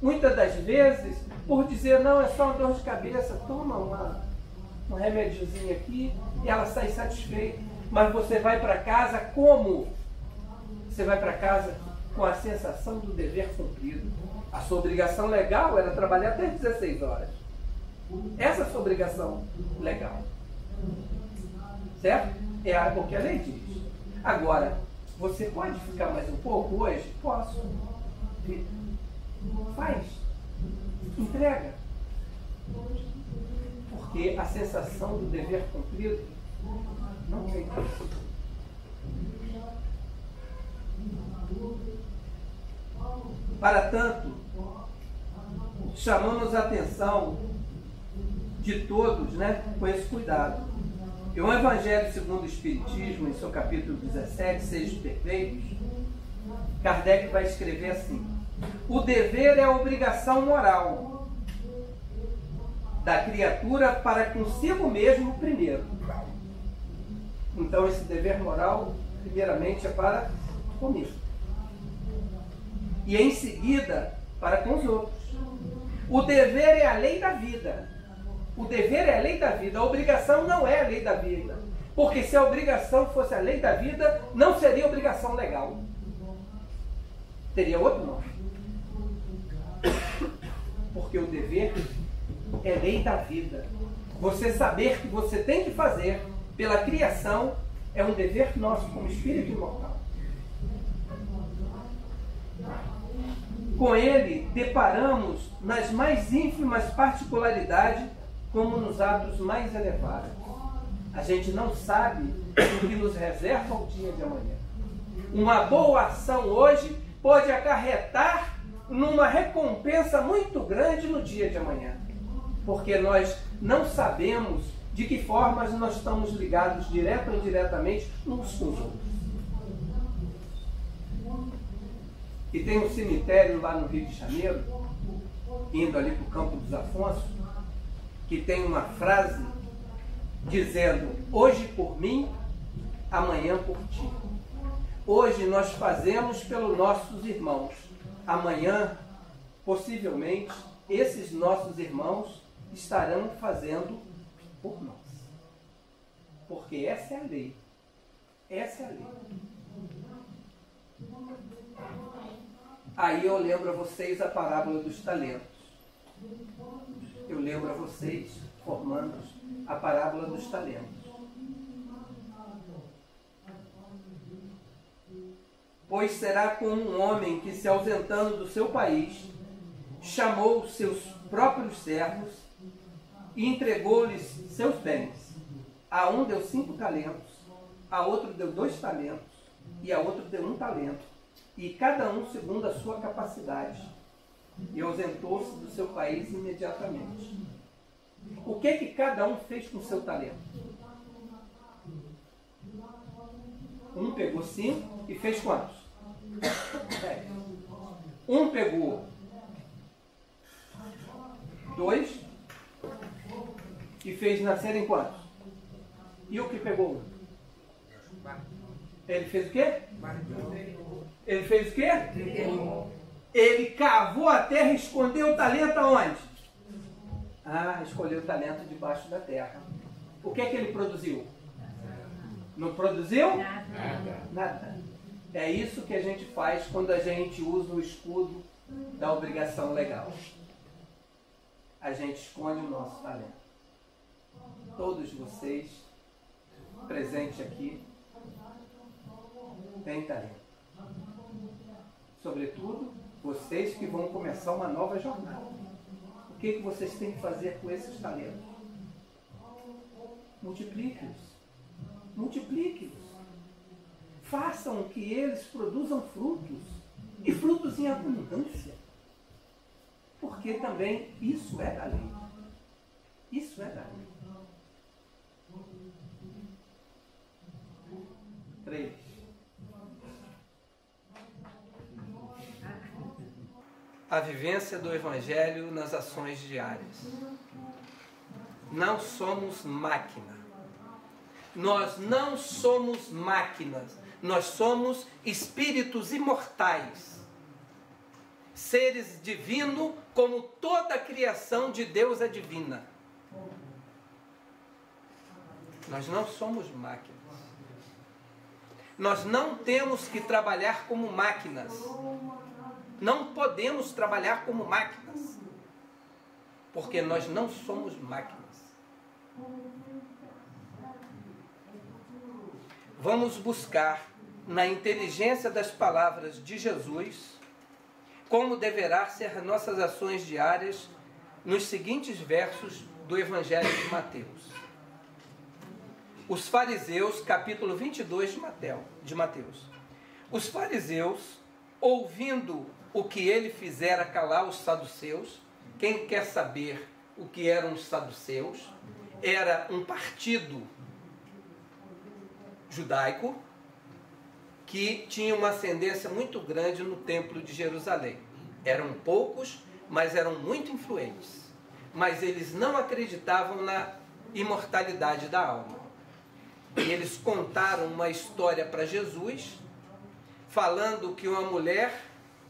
muitas das vezes, por dizer: não, é só uma dor de cabeça, toma um remédiozinho aqui, e ela sai satisfeita. Mas você vai para casa como? Você vai para casa com a sensação do dever cumprido. A sua obrigação legal era trabalhar até 16 horas. Essa é a sua obrigação legal. Certo? É o que a lei diz. Agora, você pode ficar mais um pouco hoje? Posso. Faz. Entrega. Porque a sensação do dever cumprido não tem preço. Para tanto, chamamos a atenção de todos, com esse cuidado. E o Evangelho segundo o Espiritismo, em seu capítulo 17, Sejam Perfeitos, Kardec vai escrever assim: o dever é a obrigação moral da criatura para consigo mesmo primeiro. Então esse dever moral, primeiramente, é para comigo. E em seguida, para com os outros. O dever é a lei da vida. O dever é a lei da vida. A obrigação não é a lei da vida. Porque se a obrigação fosse a lei da vida, não seria obrigação legal. Teria outro nome. Porque o dever é lei da vida. Você saber que você tem que fazer pela criação é um dever nosso como espírito imortal. Com ele, deparamos nas mais ínfimas particularidades, como nos atos mais elevados. A gente não sabe o que nos reserva o dia de amanhã. Uma boa ação hoje pode acarretar numa recompensa muito grande no dia de amanhã. Porque nós não sabemos de que formas nós estamos ligados direto ou indiretamente uns com os outros. E tem um cemitério lá no Rio de Janeiro, indo ali para o Campo dos Afonso, que tem uma frase dizendo: hoje por mim, amanhã por ti. Hoje nós fazemos pelos nossos irmãos. Amanhã, possivelmente, esses nossos irmãos estarão fazendo por nós. Porque essa é a lei. Essa é a lei. Aí eu lembro a vocês a parábola dos talentos. Eu lembro a vocês, formandos, a parábola dos talentos. Pois será como um homem que, se ausentando do seu país, chamou seus próprios servos e entregou-lhes seus bens. A um deu 5 talentos, a outro deu 2 talentos e a outro deu 1 talento, e cada um segundo a sua capacidade, e ausentou-se do seu país imediatamente. O que cada um fez com o seu talento? Um pegou 5 e fez quantos? 10. Um pegou 2 e fez nascer em quantos? E o que pegou 1? Ele fez o quê? Ele fez o quê? Ele cavou a terra e escondeu o talento aonde? Escolheu o talento debaixo da terra. O que ele produziu? Não produziu? Nada. É isso que a gente faz quando a gente usa o escudo da obrigação legal. A gente esconde o nosso talento. Todos vocês presentes aqui têm talento. Sobretudo, vocês que vão começar uma nova jornada. O que vocês têm que fazer com esses talentos? Multiplique-os. Multiplique-os. Façam que eles produzam frutos. E frutos em abundância. Porque também isso é da lei. Isso é da lei. 3. A vivência do Evangelho nas ações diárias. Não somos máquina. Nós não somos máquinas. Nós somos espíritos imortais. Seres divinos, como toda a criação de Deus é divina. Nós não somos máquinas. Nós não temos que trabalhar como máquinas. Não podemos trabalhar como máquinas. Porque nós não somos máquinas. Vamos buscar na inteligência das palavras de Jesus como deverá ser nossas ações diárias nos seguintes versos do Evangelho de Mateus. Os fariseus, capítulo 22 de Mateus. Os fariseus, ouvindo o que ele fizera calar os saduceus, quem quer saber o que eram os saduceus? Era um partido judaico que tinha uma ascendência muito grande no templo de Jerusalém. Eram poucos, mas eram muito influentes. Mas eles não acreditavam na imortalidade da alma. E eles contaram uma história para Jesus, falando que uma mulher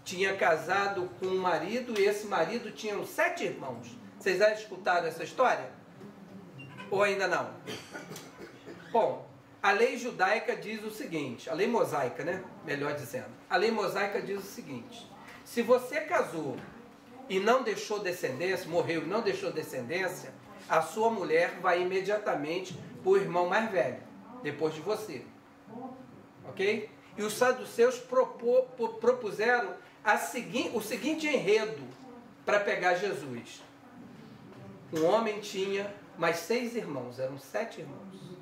tinha casado com um marido e esse marido tinha 7 irmãos. Vocês já escutaram essa história? Ou ainda não? Bom, a lei judaica diz o seguinte, a lei mosaica, né? Melhor dizendo. A lei mosaica diz o seguinte: se você casou e não deixou descendência, morreu e não deixou descendência, a sua mulher vai imediatamente para o irmão mais velho, depois de você. Ok? E os saduceus propuseram o seguinte enredo para pegar Jesus. Um homem tinha mais 6 irmãos, eram 7 irmãos.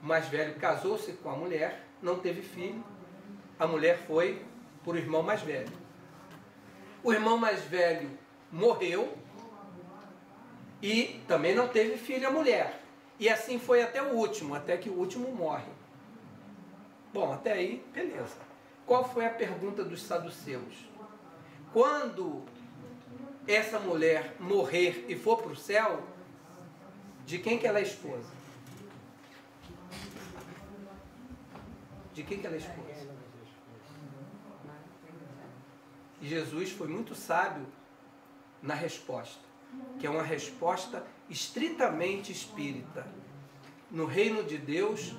O mais velho casou-se com a mulher, não teve filho. A mulher foi para o irmão mais velho. O irmão mais velho morreu e também não teve filho a mulher. E assim foi até o último, até que o último morre. Bom, até aí, beleza. Qual foi a pergunta dos saduceus? Quando essa mulher morrer e for para o céu, de quem que ela é esposa? De quem que ela é esposa? E Jesus foi muito sábio na resposta, que é uma resposta estritamente espírita. No reino de Deus,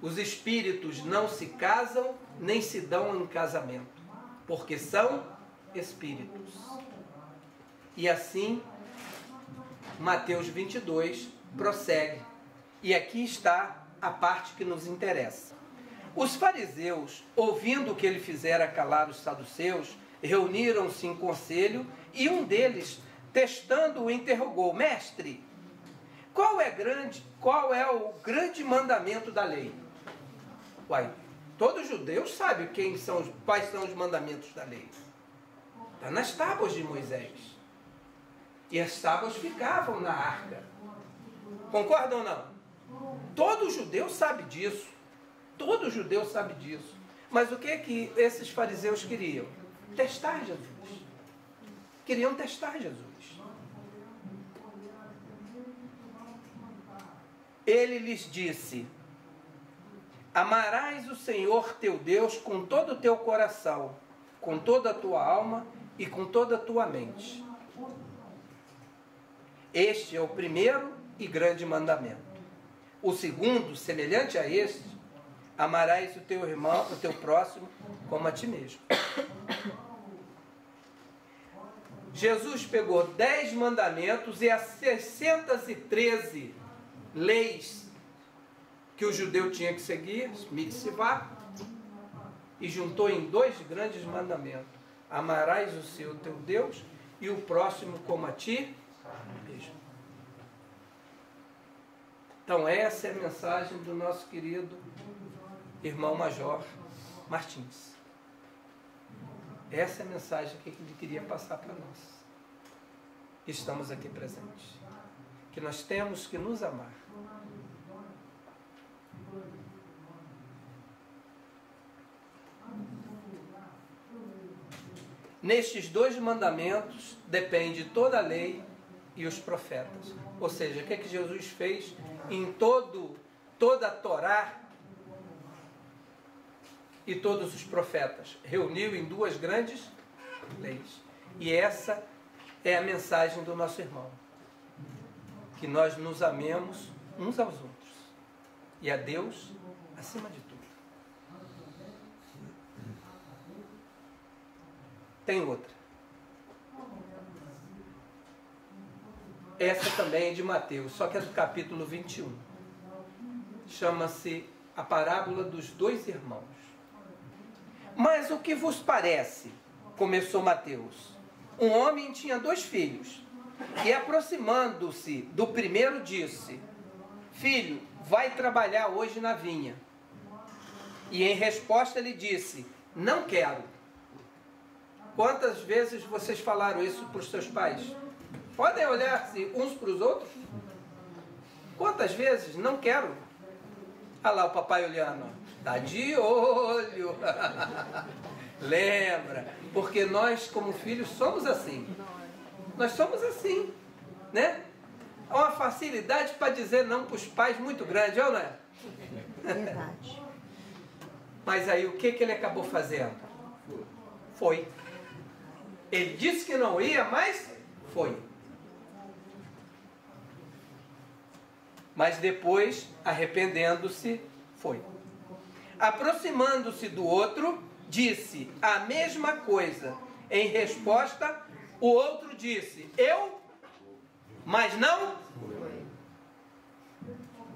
os espíritos não se casam nem se dão em casamento, porque são espíritos. E assim, Mateus 22 prossegue. E aqui está a parte que nos interessa. Os fariseus, ouvindo o que ele fizera calar os saduceus, reuniram-se em conselho e um deles, testando-o, interrogou: Mestre, qual é o grande mandamento da lei? Uai, Todo judeu sabe quais são os mandamentos da lei. Está nas tábuas de Moisés. E as tábuas ficavam na arca. Concordam ou não? Todo judeu sabe disso. Todo judeu sabe disso. Mas o que esses fariseus queriam? Testar Jesus. Queriam testar Jesus. Ele lhes disse: amarás o Senhor teu Deus com todo o teu coração, com toda a tua alma e com toda a tua mente. Este é o primeiro e grande mandamento. O segundo, semelhante a este, amarás o teu irmão, o teu próximo, como a ti mesmo. Jesus pegou 10 mandamentos e as 613 leis que o judeu tinha que seguir, mitzvah, e juntou em 2 grandes mandamentos: amarás o Senhor teu Deus e o próximo como a ti mesmo. Então essa é a mensagem do nosso querido irmão Major Martins. Essa é a mensagem que ele queria passar para nós. Estamos aqui presentes. Que nós temos que nos amar. Nestes 2 mandamentos depende toda a lei e os profetas. Ou seja, o que Jesus fez em toda a Torá e todos os profetas? Reuniu em 2 grandes leis. E essa é a mensagem do nosso irmão. Que nós nos amemos uns aos outros. E a Deus acima de tudo. Tem outra. Essa também é de Mateus, só que é do capítulo 21. Chama-se a parábola dos 2 irmãos. Mas o que vos parece? Começou Mateus. Um homem tinha 2 filhos. E aproximando-se do primeiro disse: filho, vai trabalhar hoje na vinha. E em resposta ele disse: não quero. Quantas vezes vocês falaram isso para os seus pais? Podem olhar-se uns para os outros? Quantas vezes? Não quero. Olha lá o papai olhando. Está de olho. Lembra? Porque nós, como filhos, somos assim. Nós somos assim, né? Há uma facilidade para dizer não para os pais muito grande, ou não é? Verdade. Mas aí o que ele acabou fazendo? Foi. Ele disse que não ia, mas foi. Mas depois, arrependendo-se, foi. Aproximando-se do outro, disse a mesma coisa. Em resposta, o outro disse: eu, mas não.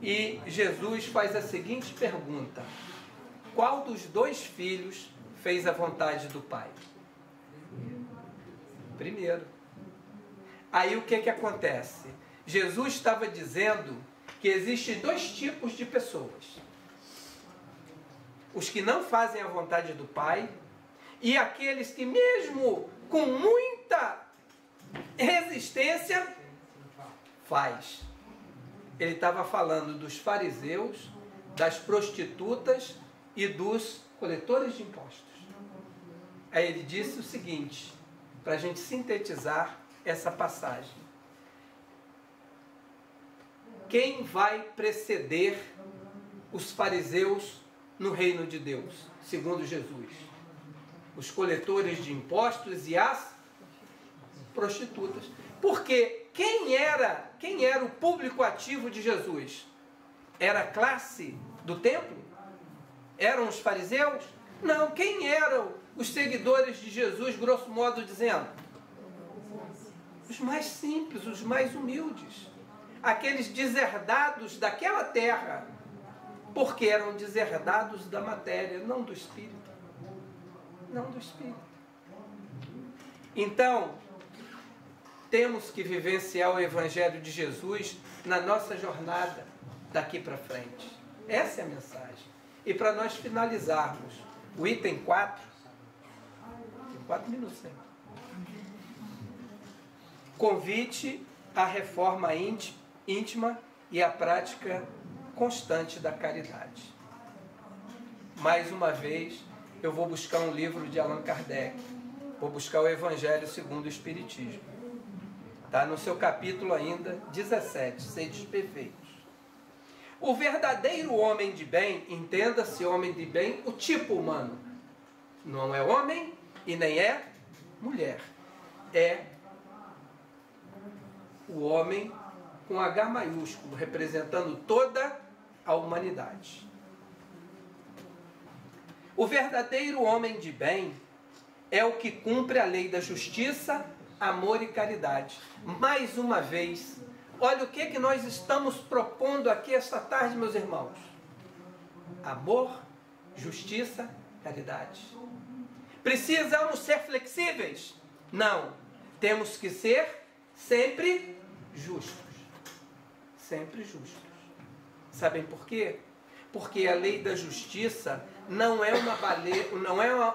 E Jesus faz a seguinte pergunta: qual dos 2 filhos fez a vontade do pai? Primeiro. Aí o que acontece? Jesus estava dizendo que existem 2 tipos de pessoas: os que não fazem a vontade do pai e aqueles que, mesmo com muita resistência, faz. Ele estava falando dos fariseus, das prostitutas e dos coletores de impostos. Aí ele disse o seguinte, para a gente sintetizar essa passagem: quem vai preceder os fariseus no reino de Deus, segundo Jesus? Os coletores de impostos e as prostitutas. Porque quem era o público ativo de Jesus? Era a classe do templo? Eram os fariseus? Não, quem eram os seguidores de Jesus, grosso modo dizendo? Os mais simples, os mais humildes. Aqueles deserdados daquela terra. Porque eram deserdados da matéria, não do espírito. Não do espírito. Então, temos que vivenciar o Evangelho de Jesus na nossa jornada daqui para frente. Essa é a mensagem. E para nós finalizarmos, o item 4, tem 4 minutos, né? Convite à reforma íntima e à prática constante da caridade. Mais uma vez, eu vou buscar um livro de Allan Kardec. Vou buscar o Evangelho segundo o Espiritismo. Está no seu capítulo ainda 17, Sedes Perfeitos. O verdadeiro homem de bem, entenda-se homem de bem, o tipo humano. Não é homem e nem é mulher. É o homem com H maiúsculo, representando toda a humanidade. O verdadeiro homem de bem é o que cumpre a lei da justiça, amor e caridade. Mais uma vez, olha o que nós estamos propondo aqui esta tarde, meus irmãos. Amor, justiça, caridade. Precisamos ser flexíveis? Não. Temos que ser sempre justos. Sempre justos. Sabem por quê? Porque a lei da justiça não é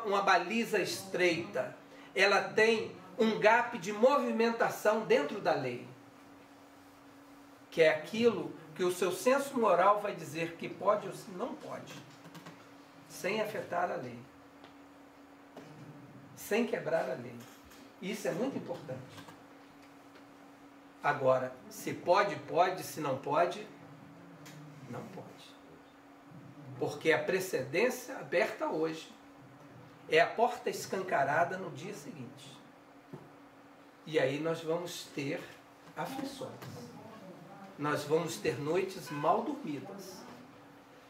uma baliza estreita. Ela tem um gap de movimentação dentro da lei. Que é aquilo que o seu senso moral vai dizer que pode ou não pode. Sem afetar a lei. Sem quebrar a lei. Isso é muito importante. Agora, se pode, pode. Se não pode, não pode. Porque a precedência aberta hoje é a porta escancarada no dia seguinte. E aí nós vamos ter aflições. Nós vamos ter noites mal dormidas.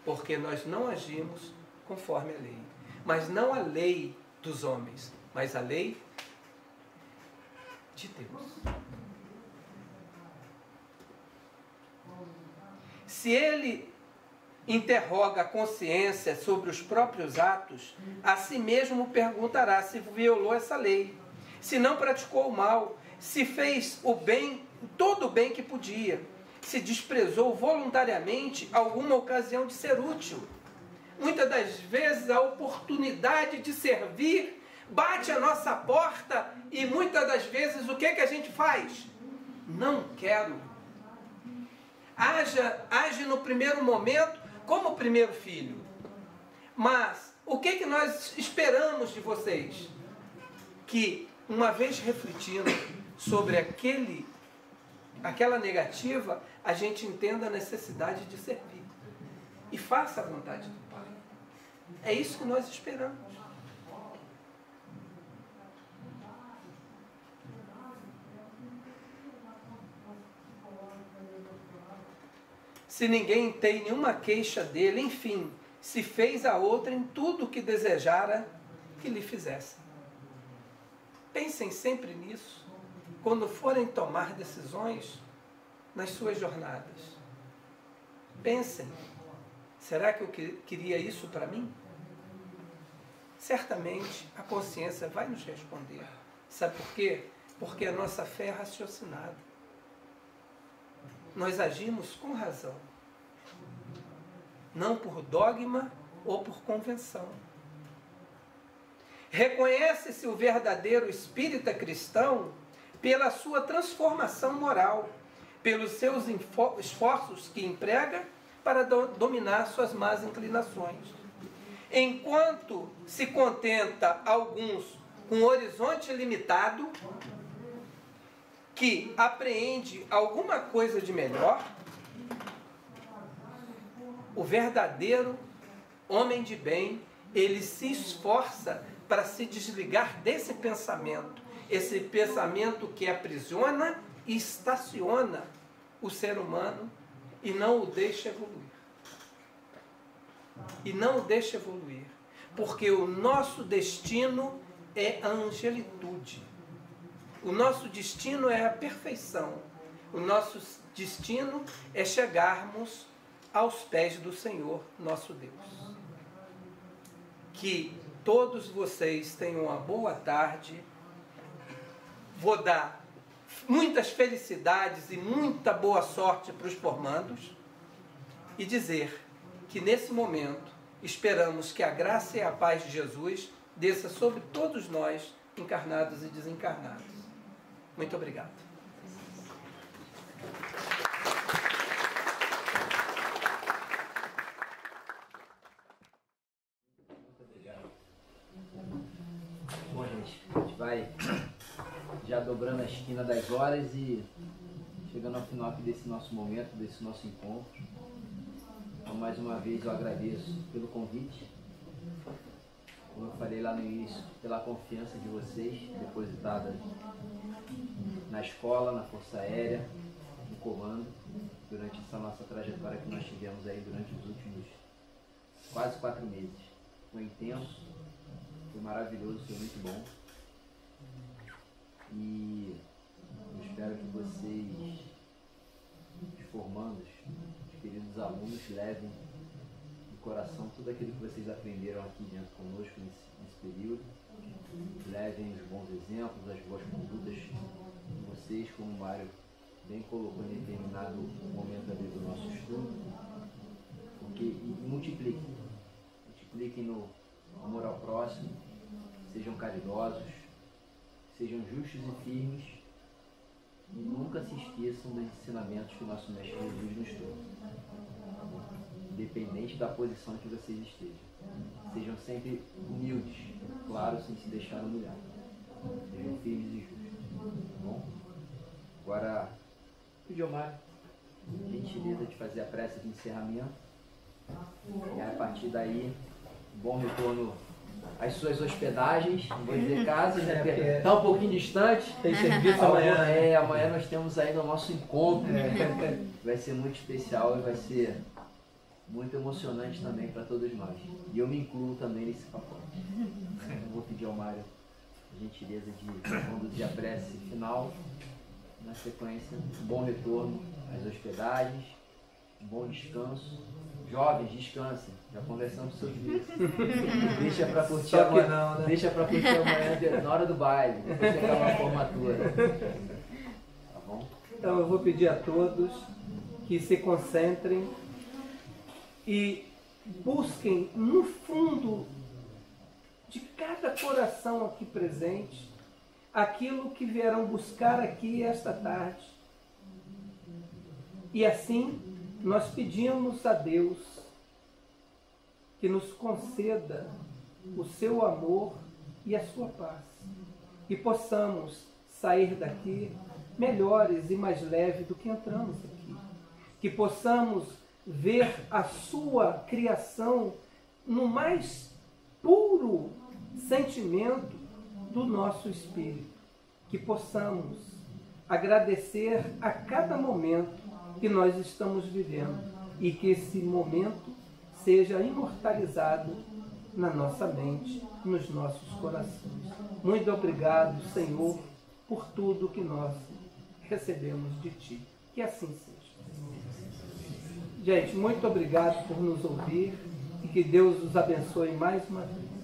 Porque nós não agimos conforme a lei. Mas não a lei dos homens, mas a lei de Deus. Se ele interroga a consciência sobre os próprios atos, a si mesmo perguntará se violou essa lei, se não praticou o mal, se fez o bem, todo o bem que podia, se desprezou voluntariamente alguma ocasião de ser útil. Muitas das vezes a oportunidade de servir bate a nossa porta e muitas das vezes o que a gente faz? Não quero. Age no primeiro momento como o primeiro filho. Mas o que nós esperamos de vocês? Que uma vez refletindo sobre aquela negativa, a gente entenda a necessidade de servir. E faça a vontade do Pai. É isso que nós esperamos. Se ninguém tem nenhuma queixa dele, enfim, se fez a outra em tudo o que desejara que lhe fizessem. Pensem sempre nisso, quando forem tomar decisões nas suas jornadas. Pensem, será que eu queria isso para mim? Certamente a consciência vai nos responder. Sabe por quê? Porque a nossa fé é raciocinada. Nós agimos com razão. Não por dogma ou por convenção. Reconhece-se o verdadeiro espírita cristão pela sua transformação moral, pelos seus esforços que emprega para dominar suas más inclinações. Enquanto se contenta alguns com horizonte limitado, que apreende alguma coisa de melhor, o verdadeiro homem de bem, ele se esforça para se desligar desse pensamento, esse pensamento que aprisiona e estaciona o ser humano e não o deixa evoluir. E não o deixa evoluir, porque o nosso destino é a angelitude. O nosso destino é a perfeição. O nosso destino é chegarmos aos pés do Senhor, nosso Deus. Que todos vocês tenham uma boa tarde. Vou dar muitas felicidades e muita boa sorte para os formandos e dizer que nesse momento Esperamos que a graça e a paz de Jesus desça sobre todos nós, encarnados e desencarnados. Muito obrigado. Bom, gente, a gente vai já dobrando a esquina das horas e chegando ao final aqui desse nosso momento, desse nosso encontro. Então, mais uma vez eu agradeço pelo convite, como eu falei lá no início, pela confiança de vocês depositada na escola, na Força Aérea, no comando, durante essa nossa trajetória que nós tivemos aí durante os últimos quase 4 meses. Foi intenso, foi maravilhoso, foi muito bom. E eu espero que vocês, os formandos, os queridos alunos, levem no coração tudo aquilo que vocês aprenderam aqui dentro conosco nesse período. Levem os bons exemplos, as boas condutas de vocês, como o Mário bem colocou em determinado momento ali do nosso estudo. E multipliquem no amor ao próximo, sejam caridosos, sejam justos e firmes e nunca se esqueçam dos ensinamentos que o nosso Mestre Jesus nos trouxe, independente da posição que vocês estejam. Sejam sempre humildes, claro, sem se deixar humilhar. Sejam firmes e justos, tá bom? Agora, pedir ao Mário a gentileza de fazer a prece de encerramento e a partir daí, bom retorno às suas hospedagens, não vou dizer casas, né? Porque está um pouquinho distante. Tem serviço amanhã. Amanhã nós temos ainda o nosso encontro. Vai ser muito especial e vai ser muito emocionante também para todos nós. E eu me incluo também nesse pacote. Eu vou pedir ao Mário a gentileza de conduzir a prece final. Na sequência, um bom retorno às hospedagens, um bom descanso. Jovens, descansem. Já conversamos sobre isso. Deixa para curtir amanhã. Não, né? Deixa para curtir amanhã na hora do baile, depois chegar uma formatura. Tá bom? Então eu vou pedir a todos que se concentrem e busquem no fundo de cada coração aqui presente aquilo que vieram buscar aqui esta tarde. E assim nós pedimos a Deus que nos conceda o seu amor e a sua paz. E possamos sair daqui melhores e mais leves do que entramos aqui. Que possamos ver a sua criação no mais puro sentimento do nosso espírito. Que possamos agradecer a cada momento que nós estamos vivendo e que esse momento seja imortalizado na nossa mente, nos nossos corações. Muito obrigado, Senhor, por tudo que nós recebemos de Ti. Que assim seja. Gente, muito obrigado por nos ouvir e que Deus os abençoe mais uma vez.